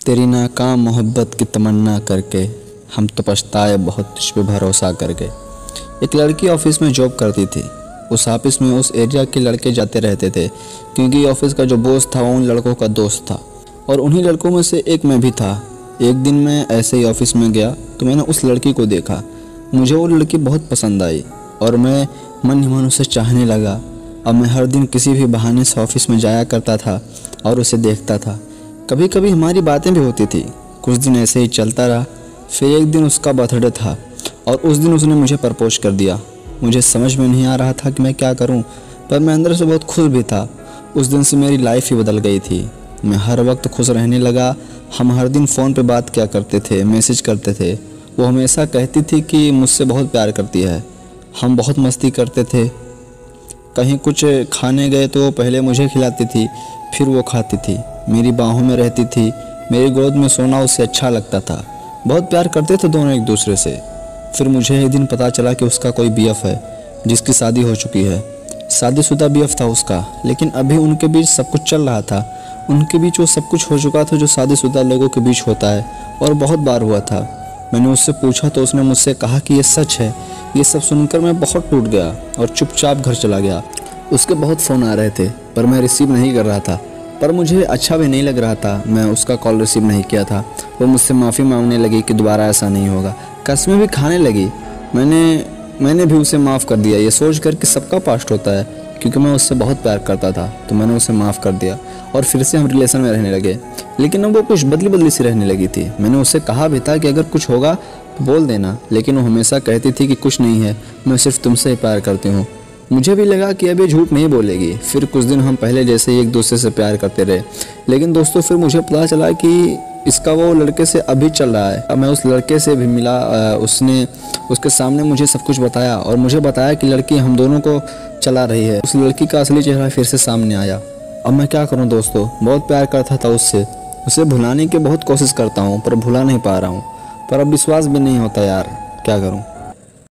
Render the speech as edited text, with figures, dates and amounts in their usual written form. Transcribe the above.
तेरी नाकाम मोहब्बत की तमन्ना करके हम तो पछताए बहुत तुझ पे भरोसा करके। एक लड़की ऑफिस में जॉब करती थी। उस ऑफिस में उस एरिया के लड़के जाते रहते थे क्योंकि ऑफिस का जो बॉस था वो उन लड़कों का दोस्त था और उन्हीं लड़कों में से एक मैं भी था। एक दिन मैं ऐसे ही ऑफिस में गया तो मैंने उस लड़की को देखा। मुझे वो लड़की बहुत पसंद आई और मैं मन ही मन उसे चाहने लगा। अब मैं हर दिन किसी भी बहाने से ऑफिस में जाया करता था और उसे देखता था। कभी कभी हमारी बातें भी होती थी। कुछ दिन ऐसे ही चलता रहा। फिर एक दिन उसका बर्थडे था और उस दिन उसने मुझे प्रपोज कर दिया। मुझे समझ में नहीं आ रहा था कि मैं क्या करूं, पर मैं अंदर से बहुत खुश भी था। उस दिन से मेरी लाइफ ही बदल गई थी। मैं हर वक्त खुश रहने लगा। हम हर दिन फ़ोन पे बात किया करते थे, मैसेज करते थे। वो हमेशा कहती थी कि मुझसे बहुत प्यार करती है। हम बहुत मस्ती करते थे। कहीं कुछ खाने गए तो पहले मुझे खिलाती थी, फिर वो खाती थी। मेरी बाहों में रहती थी। मेरी गोद में सोना उसे अच्छा लगता था। बहुत प्यार करते थे दोनों एक दूसरे से। फिर मुझे एक दिन पता चला कि उसका कोई बीएफ है जिसकी शादी हो चुकी है। शादीशुदा बीएफ था उसका, लेकिन अभी उनके बीच सब कुछ चल रहा था। उनके बीच वो सब कुछ हो चुका था जो शादीशुदा लोगों के बीच होता है, और बहुत बार हुआ था। मैंने उससे पूछा तो उसने मुझसे कहा कि ये सच है। ये सब सुनकर मैं बहुत टूट गया और चुपचाप घर चला गया। उसके बहुत फ़ोन आ रहे थे पर मैं रिसीव नहीं कर रहा था, पर मुझे अच्छा भी नहीं लग रहा था। मैं उसका कॉल रिसीव नहीं किया था। वो मुझसे माफ़ी मांगने लगी कि दोबारा ऐसा नहीं होगा। कसमें भी खाने लगी। मैंने भी उसे माफ़ कर दिया, ये सोच कर कि सबका पास्ट होता है। क्योंकि मैं उससे बहुत प्यार करता था तो मैंने उसे माफ़ कर दिया और फिर से हम रिलेशन में रहने लगे। लेकिन अब वो कुछ बदली बदली सी रहने लगी थी। मैंने उससे कहा भी था कि अगर कुछ होगा तो बोल देना, लेकिन वो हमेशा कहती थी कि कुछ नहीं है, मैं सिर्फ तुमसे ही प्यार करती हूँ। मुझे भी लगा कि अब ये झूठ नहीं बोलेगी। फिर कुछ दिन हम पहले जैसे ही एक दूसरे से प्यार करते रहे। लेकिन दोस्तों फिर मुझे पता चला कि इसका वो लड़के से अभी चल रहा है। मैं उस लड़के से भी मिला। उसने उसके सामने मुझे सब कुछ बताया और मुझे बताया कि लड़की हम दोनों को चला रही है। उस लड़की का असली चेहरा फिर से सामने आया। अब मैं क्या करूं दोस्तों, बहुत प्यार करता था उससे। उसे भुलाने की बहुत कोशिश करता हूं पर भुला नहीं पा रहा हूं। पर अब विश्वास भी नहीं होता यार, क्या करूं।